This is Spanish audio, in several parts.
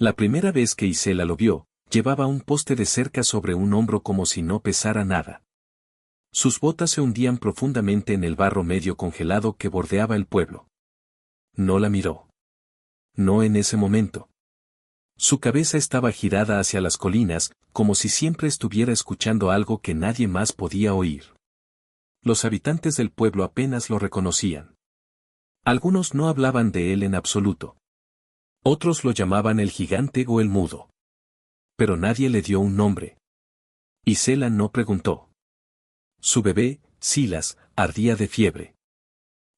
La primera vez que Isela lo vio, llevaba un poste de cerca sobre un hombro como si no pesara nada. Sus botas se hundían profundamente en el barro medio congelado que bordeaba el pueblo. No la miró. No en ese momento. Su cabeza estaba girada hacia las colinas, como si siempre estuviera escuchando algo que nadie más podía oír. Los habitantes del pueblo apenas lo reconocían. Algunos no hablaban de él en absoluto. Otros lo llamaban el gigante o el mudo. Pero nadie le dio un nombre. Isela no preguntó. Su bebé, Silas, ardía de fiebre.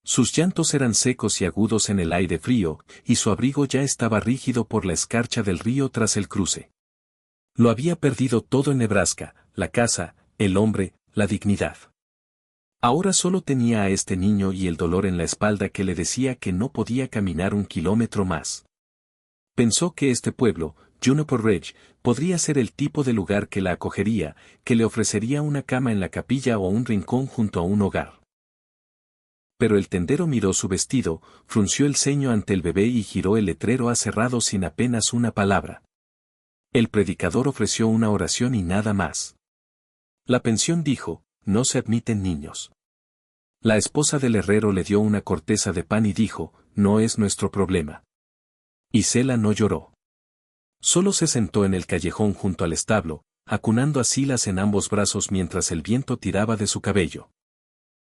Sus llantos eran secos y agudos en el aire frío, y su abrigo ya estaba rígido por la escarcha del río tras el cruce. Lo había perdido todo en Nebraska, la casa, el hombre, la dignidad. Ahora solo tenía a este niño y el dolor en la espalda que le decía que no podía caminar un kilómetro más. Pensó que este pueblo, Juniper Ridge, podría ser el tipo de lugar que la acogería, que le ofrecería una cama en la capilla o un rincón junto a un hogar. Pero el tendero miró su vestido, frunció el ceño ante el bebé y giró el letrero aserrado sin apenas una palabra. El predicador ofreció una oración y nada más. La pensión dijo, no se admiten niños. La esposa del herrero le dio una corteza de pan y dijo, no es nuestro problema. Isela no lloró. Solo se sentó en el callejón junto al establo, acunando a Silas en ambos brazos mientras el viento tiraba de su cabello.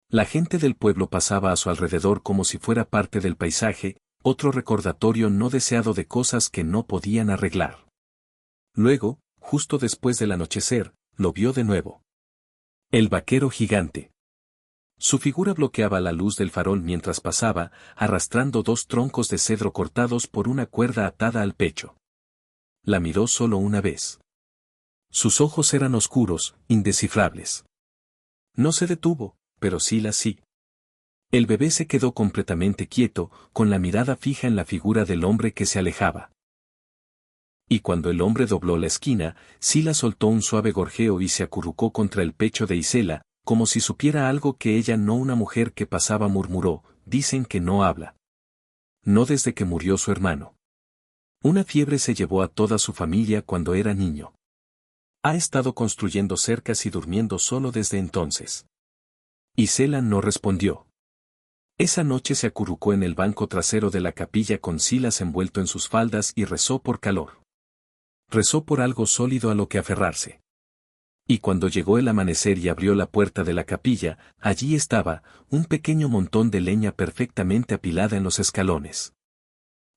La gente del pueblo pasaba a su alrededor como si fuera parte del paisaje, otro recordatorio no deseado de cosas que no podían arreglar. Luego, justo después del anochecer, lo vio de nuevo. El vaquero gigante. Su figura bloqueaba la luz del farol mientras pasaba, arrastrando 2 troncos de cedro cortados por una cuerda atada al pecho. La miró solo una vez. Sus ojos eran oscuros, indescifrables. No se detuvo, pero Silas sí. El bebé se quedó completamente quieto, con la mirada fija en la figura del hombre que se alejaba. Y cuando el hombre dobló la esquina, Silas soltó un suave gorjeo y se acurrucó contra el pecho de Isela, como si supiera algo que ella no. Una mujer que pasaba murmuró, dicen que no habla. No desde que murió su hermano. Una fiebre se llevó a toda su familia cuando era niño. Ha estado construyendo cercas y durmiendo solo desde entonces. Isela no respondió. Esa noche se acurrucó en el banco trasero de la capilla con Silas envuelto en sus faldas y rezó por calor. Rezó por algo sólido a lo que aferrarse. Y cuando llegó el amanecer y abrió la puerta de la capilla, allí estaba, un pequeño montón de leña perfectamente apilada en los escalones.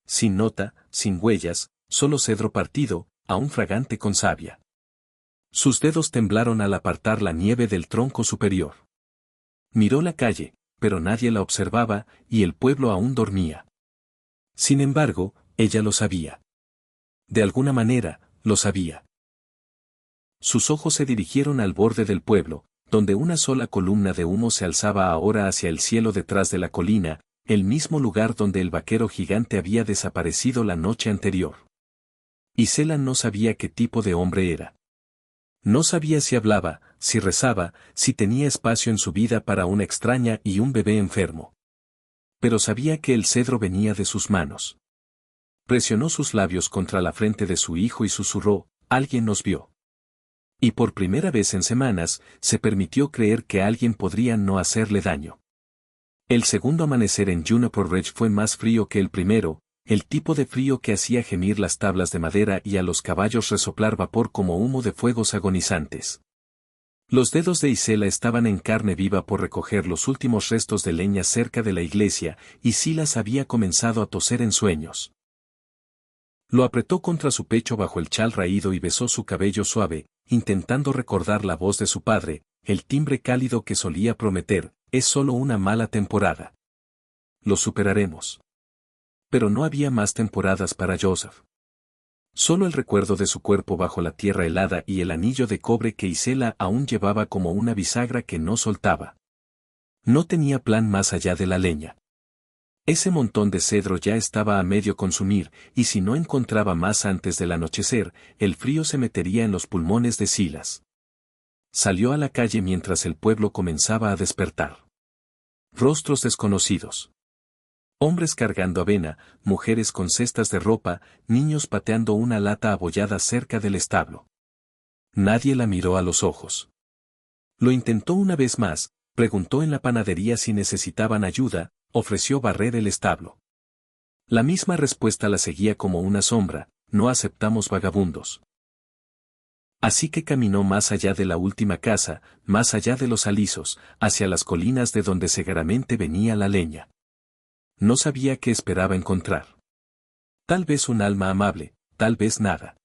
Sin nota, sin huellas, solo cedro partido, aún fragante con savia. Sus dedos temblaron al apartar la nieve del tronco superior. Miró la calle, pero nadie la observaba, y el pueblo aún dormía. Sin embargo, ella lo sabía. De alguna manera, lo sabía. Sus ojos se dirigieron al borde del pueblo, donde una sola columna de humo se alzaba ahora hacia el cielo detrás de la colina, el mismo lugar donde el vaquero gigante había desaparecido la noche anterior. Isela no sabía qué tipo de hombre era. No sabía si hablaba, si rezaba, si tenía espacio en su vida para una extraña y un bebé enfermo. Pero sabía que el cedro venía de sus manos. Presionó sus labios contra la frente de su hijo y susurró, alguien nos vio. Y por primera vez en semanas, se permitió creer que alguien podría no hacerle daño. El segundo amanecer en Juniper Ridge fue más frío que el primero, el tipo de frío que hacía gemir las tablas de madera y a los caballos resoplar vapor como humo de fuegos agonizantes. Los dedos de Isela estaban en carne viva por recoger los últimos restos de leña cerca de la iglesia, y Silas había comenzado a toser en sueños. Lo apretó contra su pecho bajo el chal raído y besó su cabello suave, intentando recordar la voz de su padre, el timbre cálido que solía prometer, es solo una mala temporada. Lo superaremos. Pero no había más temporadas para Joseph. Solo el recuerdo de su cuerpo bajo la tierra helada y el anillo de cobre que Isela aún llevaba como una bisagra que no soltaba. No tenía plan más allá de la leña. Ese montón de cedro ya estaba a medio consumir, y si no encontraba más antes del anochecer, el frío se metería en los pulmones de Silas. Salió a la calle mientras el pueblo comenzaba a despertar. Rostros desconocidos. Hombres cargando avena, mujeres con cestas de ropa, niños pateando una lata abollada cerca del establo. Nadie la miró a los ojos. Lo intentó una vez más, preguntó en la panadería si necesitaban ayuda, ofreció barrer el establo. La misma respuesta la seguía como una sombra: no aceptamos vagabundos. Así que caminó más allá de la última casa, más allá de los alisos, hacia las colinas de donde seguramente venía la leña. No sabía qué esperaba encontrar. Tal vez un alma amable, tal vez nada.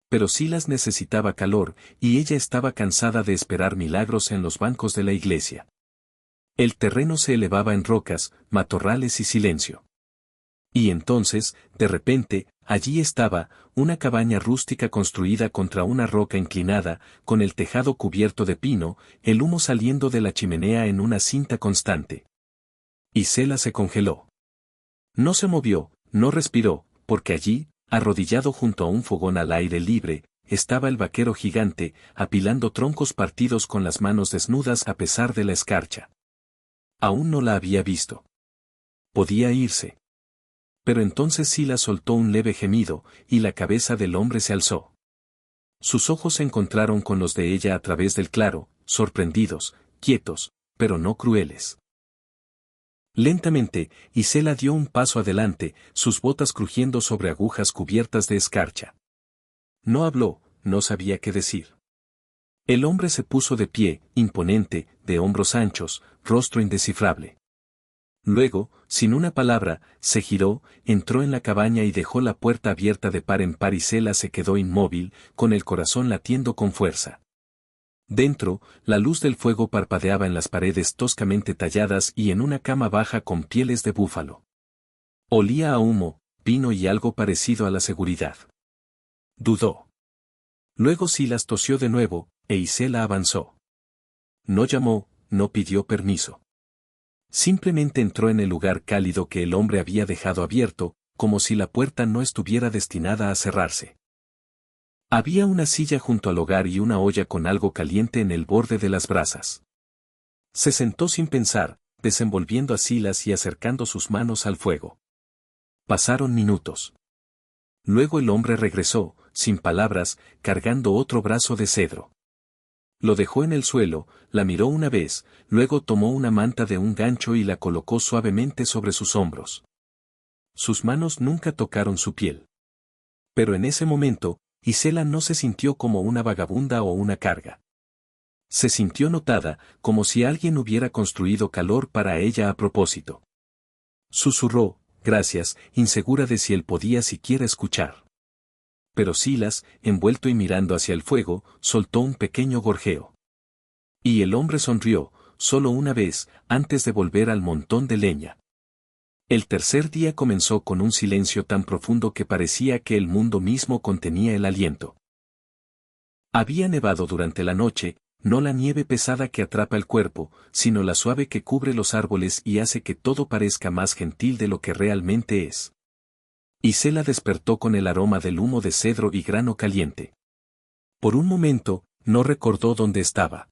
Pero Silas necesitaba calor, y ella estaba cansada de esperar milagros en los bancos de la iglesia. El terreno se elevaba en rocas, matorrales y silencio. Y entonces, de repente, allí estaba, una cabaña rústica construida contra una roca inclinada, con el tejado cubierto de pino, el humo saliendo de la chimenea en una cinta constante. Y Sela se congeló. No se movió, no respiró, porque allí, arrodillado junto a un fogón al aire libre, estaba el vaquero gigante, apilando troncos partidos con las manos desnudas a pesar de la escarcha. Aún no la había visto. Podía irse. Pero entonces Silas soltó un leve gemido, y la cabeza del hombre se alzó. Sus ojos se encontraron con los de ella a través del claro, sorprendidos, quietos, pero no crueles. Lentamente, Isela dio un paso adelante, sus botas crujiendo sobre agujas cubiertas de escarcha. No habló, no sabía qué decir. El hombre se puso de pie, imponente, de hombros anchos, rostro indescifrable. Luego, sin una palabra, se giró, entró en la cabaña y dejó la puerta abierta de par en par. Isela se quedó inmóvil, con el corazón latiendo con fuerza. Dentro, la luz del fuego parpadeaba en las paredes toscamente talladas y en una cama baja con pieles de búfalo. Olía a humo, vino y algo parecido a la seguridad. Dudó. Luego Silas tosió de nuevo, e Isela avanzó. No llamó, no pidió permiso. Simplemente entró en el lugar cálido que el hombre había dejado abierto, como si la puerta no estuviera destinada a cerrarse. Había una silla junto al hogar y una olla con algo caliente en el borde de las brasas. Se sentó sin pensar, desenvolviendo a Silas y acercando sus manos al fuego. Pasaron minutos. Luego el hombre regresó, sin palabras, cargando otro brazo de cedro. Lo dejó en el suelo, la miró una vez, luego tomó una manta de un gancho y la colocó suavemente sobre sus hombros. Sus manos nunca tocaron su piel. Pero en ese momento, Isela no se sintió como una vagabunda o una carga. Se sintió notada, como si alguien hubiera construido calor para ella a propósito. Susurró, gracias, insegura de si él podía siquiera escuchar. Pero Silas, envuelto y mirando hacia el fuego, soltó un pequeño gorjeo. Y el hombre sonrió, solo una vez, antes de volver al montón de leña. El tercer día comenzó con un silencio tan profundo que parecía que el mundo mismo contenía el aliento. Había nevado durante la noche, no la nieve pesada que atrapa el cuerpo, sino la suave que cubre los árboles y hace que todo parezca más gentil de lo que realmente es. Isela despertó con el aroma del humo de cedro y grano caliente. Por un momento, no recordó dónde estaba.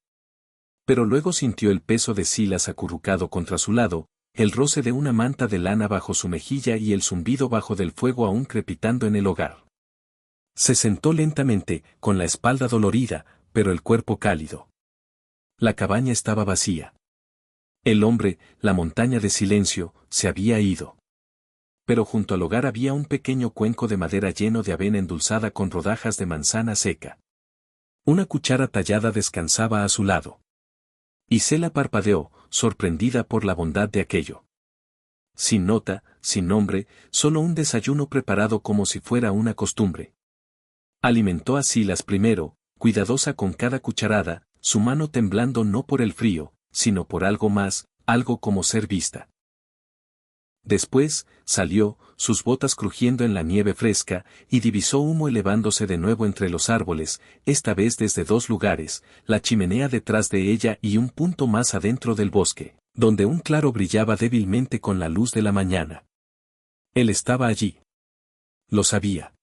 Pero luego sintió el peso de Silas acurrucado contra su lado, el roce de una manta de lana bajo su mejilla y el zumbido bajo del fuego aún crepitando en el hogar. Se sentó lentamente, con la espalda dolorida, pero el cuerpo cálido. La cabaña estaba vacía. El hombre, la montaña de silencio, se había ido. Pero junto al hogar había un pequeño cuenco de madera lleno de avena endulzada con rodajas de manzana seca. Una cuchara tallada descansaba a su lado. Isela parpadeó, sorprendida por la bondad de aquello. Sin nota, sin nombre, solo un desayuno preparado como si fuera una costumbre. Alimentó a Silas primero, cuidadosa con cada cucharada, su mano temblando no por el frío, sino por algo más, algo como ser vista. Después, salió, sus botas crujiendo en la nieve fresca, y divisó humo elevándose de nuevo entre los árboles, esta vez desde dos lugares, la chimenea detrás de ella y un punto más adentro del bosque, donde un claro brillaba débilmente con la luz de la mañana. Él estaba allí. Lo sabía.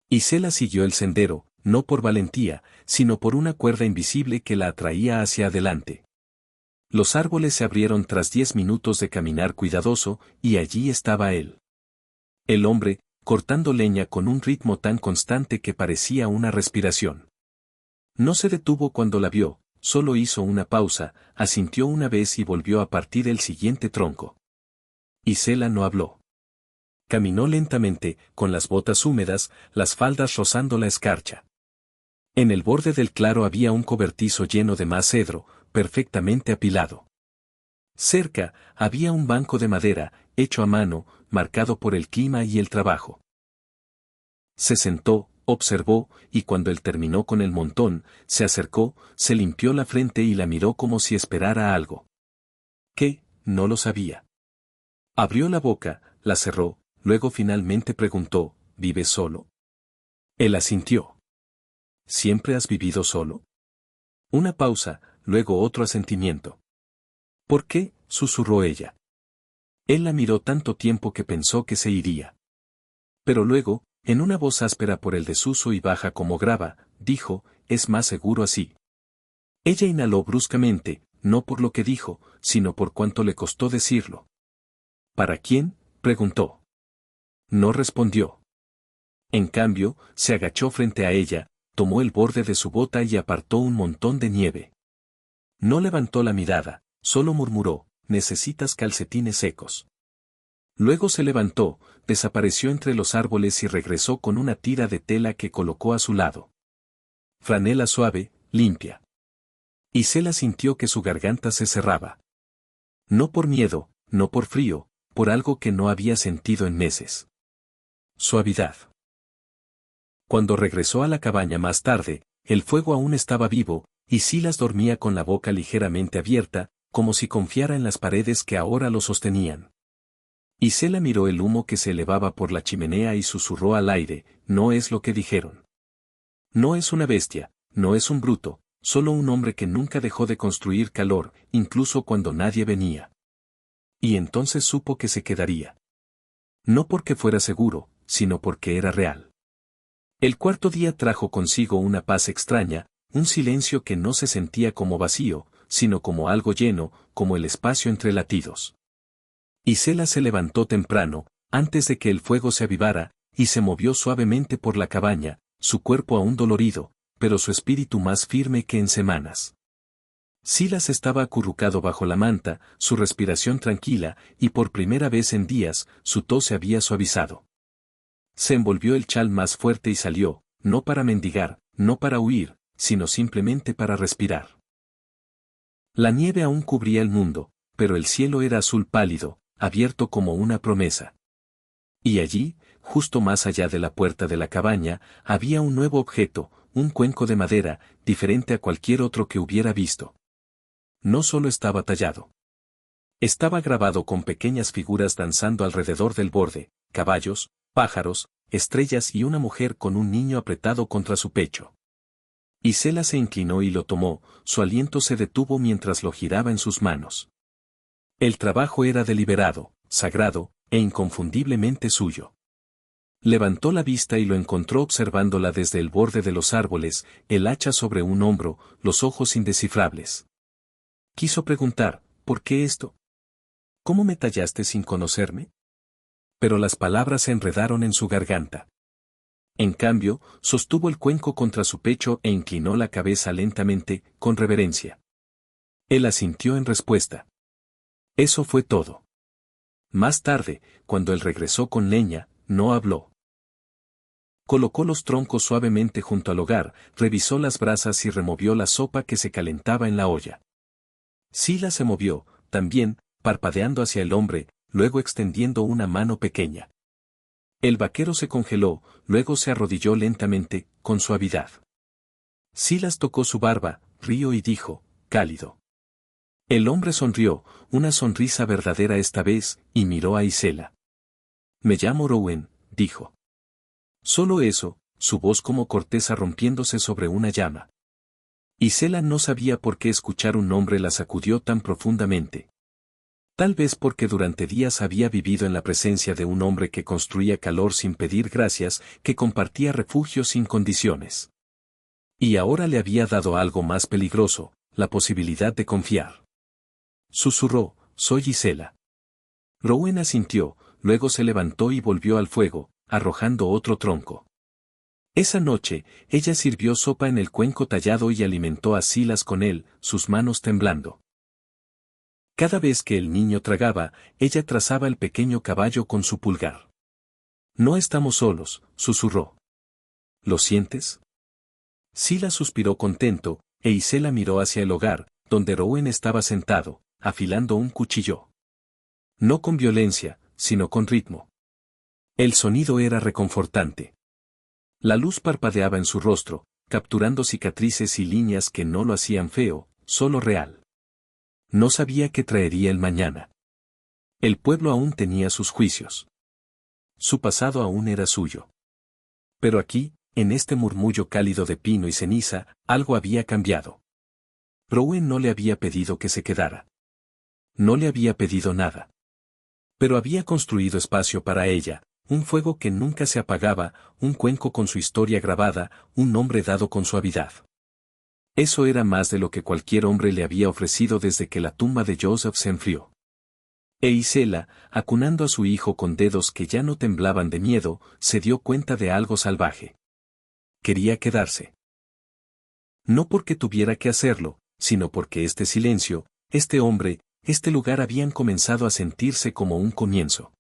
Isela siguió el sendero, no por valentía, sino por una cuerda invisible que la atraía hacia adelante. Los árboles se abrieron tras 10 minutos de caminar cuidadoso, y allí estaba él. El hombre, cortando leña con un ritmo tan constante que parecía una respiración. No se detuvo cuando la vio, solo hizo una pausa, asintió una vez y volvió a partir el siguiente tronco. Isela no habló. Caminó lentamente, con las botas húmedas, las faldas rozando la escarcha. En el borde del claro había un cobertizo lleno de más cedro, perfectamente apilado. Cerca, había un banco de madera, hecho a mano, marcado por el clima y el trabajo. Se sentó, observó, y cuando él terminó con el montón, se acercó, se limpió la frente y la miró como si esperara algo. ¿Qué? No lo sabía. Abrió la boca, la cerró, luego finalmente preguntó, ¿vives solo? Él asintió. ¿Siempre has vivido solo? Una pausa, luego otro asentimiento. ¿Por qué? Susurró ella. Él la miró tanto tiempo que pensó que se iría. Pero luego, en una voz áspera por el desuso y baja como grava, dijo, es más seguro así. Ella inhaló bruscamente, no por lo que dijo, sino por cuánto le costó decirlo. ¿Para quién? Preguntó. No respondió. En cambio, se agachó frente a ella, tomó el borde de su bota y apartó un montón de nieve. No levantó la mirada, solo murmuró, necesitas calcetines secos. Luego se levantó, desapareció entre los árboles y regresó con una tira de tela que colocó a su lado. Franela suave, limpia. Isela sintió que su garganta se cerraba. No por miedo, no por frío, por algo que no había sentido en meses. Suavidad. Cuando regresó a la cabaña más tarde, el fuego aún estaba vivo, y Silas dormía con la boca ligeramente abierta, como si confiara en las paredes que ahora lo sostenían. Isela miró el humo que se elevaba por la chimenea y susurró al aire, no es lo que dijeron. No es una bestia, no es un bruto, solo un hombre que nunca dejó de construir calor, incluso cuando nadie venía. Y entonces supo que se quedaría. No porque fuera seguro, sino porque era real. El cuarto día trajo consigo una paz extraña, un silencio que no se sentía como vacío, sino como algo lleno, como el espacio entre latidos. Isela se levantó temprano, antes de que el fuego se avivara, y se movió suavemente por la cabaña, su cuerpo aún dolorido, pero su espíritu más firme que en semanas. Silas estaba acurrucado bajo la manta, su respiración tranquila, y por primera vez en días, su tos se había suavizado. Se envolvió el chal más fuerte y salió, no para mendigar, no para huir, sino simplemente para respirar. La nieve aún cubría el mundo, pero el cielo era azul pálido, abierto como una promesa. Y allí, justo más allá de la puerta de la cabaña, había un nuevo objeto, un cuenco de madera, diferente a cualquier otro que hubiera visto. No solo estaba tallado. Estaba grabado con pequeñas figuras danzando alrededor del borde, caballos, pájaros, estrellas y una mujer con un niño apretado contra su pecho. Isela se inclinó y lo tomó, su aliento se detuvo mientras lo giraba en sus manos. El trabajo era deliberado, sagrado, e inconfundiblemente suyo. Levantó la vista y lo encontró observándola desde el borde de los árboles, el hacha sobre un hombro, los ojos indescifrables. Quiso preguntar, ¿por qué esto? ¿Cómo me tallaste sin conocerme? Pero las palabras se enredaron en su garganta. En cambio, sostuvo el cuenco contra su pecho e inclinó la cabeza lentamente, con reverencia. Él asintió en respuesta. Eso fue todo. Más tarde, cuando él regresó con leña, no habló. Colocó los troncos suavemente junto al hogar, revisó las brasas y removió la sopa que se calentaba en la olla. Silas se movió, también, parpadeando hacia el hombre, luego extendiendo una mano pequeña. El vaquero se congeló, luego se arrodilló lentamente, con suavidad. Silas tocó su barba, rió y dijo, cálido. El hombre sonrió, una sonrisa verdadera esta vez, y miró a Isela. Me llamo Rowen, dijo. Solo eso, su voz como corteza rompiéndose sobre una llama. Isela no sabía por qué escuchar un nombre la sacudió tan profundamente. Tal vez porque durante días había vivido en la presencia de un hombre que construía calor sin pedir gracias, que compartía refugio sin condiciones. Y ahora le había dado algo más peligroso, la posibilidad de confiar. Susurró, soy Gisela. Rowen asintió, luego se levantó y volvió al fuego, arrojando otro tronco. Esa noche, ella sirvió sopa en el cuenco tallado y alimentó a Silas con él, sus manos temblando. Cada vez que el niño tragaba, ella trazaba el pequeño caballo con su pulgar. No estamos solos, susurró. ¿Lo sientes? Silas suspiró contento, e Gisela miró hacia el hogar, donde Rowen estaba sentado, afilando un cuchillo. No con violencia, sino con ritmo. El sonido era reconfortante. La luz parpadeaba en su rostro, capturando cicatrices y líneas que no lo hacían feo, solo real. No sabía qué traería el mañana. El pueblo aún tenía sus juicios. Su pasado aún era suyo. Pero aquí, en este murmullo cálido de pino y ceniza, algo había cambiado. Rowen no le había pedido que se quedara. No le había pedido nada. Pero había construido espacio para ella, un fuego que nunca se apagaba, un cuenco con su historia grabada, un nombre dado con suavidad. Eso era más de lo que cualquier hombre le había ofrecido desde que la tumba de Joseph se enfrió. E Gisela, acunando a su hijo con dedos que ya no temblaban de miedo, se dio cuenta de algo salvaje. Quería quedarse. No porque tuviera que hacerlo, sino porque este silencio, este hombre, este lugar habían comenzado a sentirse como un comienzo.